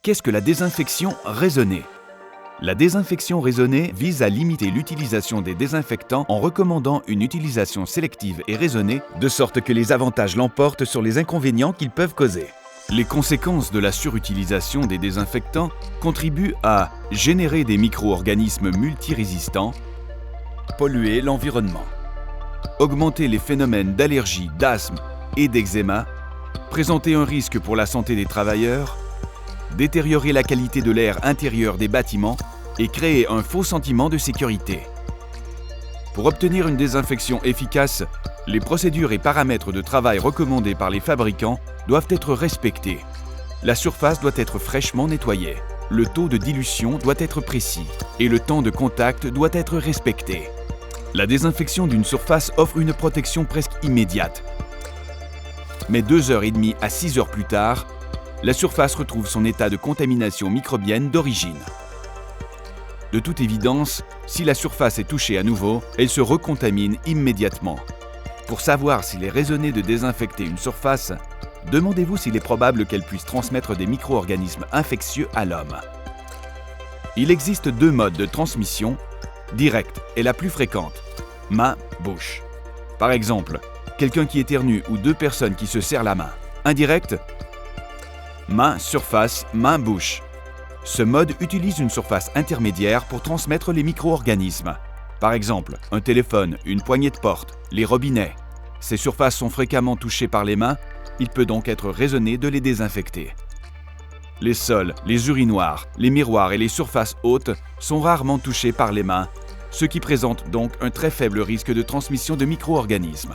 Qu'est-ce que la désinfection raisonnée? La désinfection raisonnée vise à limiter l'utilisation des désinfectants en recommandant une utilisation sélective et raisonnée, de sorte que les avantages l'emportent sur les inconvénients qu'ils peuvent causer. Les conséquences de la surutilisation des désinfectants contribuent à générer des micro-organismes multirésistants, polluer l'environnement, augmenter les phénomènes d'allergie, d'asthme et d'eczéma, présenter un risque pour la santé des travailleurs, détériorer la qualité de l'air intérieur des bâtiments et créer un faux sentiment de sécurité. Pour obtenir une désinfection efficace, les procédures et paramètres de travail recommandés par les fabricants doivent être respectés. La surface doit être fraîchement nettoyée, le taux de dilution doit être précis et le temps de contact doit être respecté. La désinfection d'une surface offre une protection presque immédiate. Mais 2h30 à 6 heures plus tard, la surface retrouve son état de contamination microbienne d'origine. De toute évidence, si la surface est touchée à nouveau, elle se recontamine immédiatement. Pour savoir s'il est raisonné de désinfecter une surface, demandez-vous s'il est probable qu'elle puisse transmettre des micro-organismes infectieux à l'homme. Il existe 2 modes de transmission, directe et la plus fréquente, main-bouche. Par exemple, quelqu'un qui éternue ou 2 personnes qui se serrent la main. Indirect, main-surface, main-bouche. Ce mode utilise une surface intermédiaire pour transmettre les micro-organismes. Par exemple, un téléphone, une poignée de porte, les robinets. Ces surfaces sont fréquemment touchées par les mains, il peut donc être raisonné de les désinfecter. Les sols, les urinoirs, les miroirs et les surfaces hautes sont rarement touchés par les mains, ce qui présente donc un très faible risque de transmission de micro-organismes.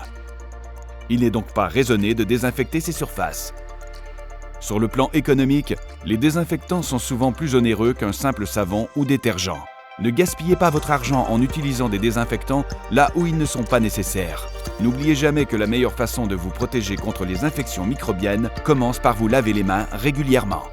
Il n'est donc pas raisonné de désinfecter ces surfaces. Sur le plan économique, les désinfectants sont souvent plus onéreux qu'un simple savon ou détergent. Ne gaspillez pas votre argent en utilisant des désinfectants là où ils ne sont pas nécessaires. N'oubliez jamais que la meilleure façon de vous protéger contre les infections microbiennes commence par vous laver les mains régulièrement.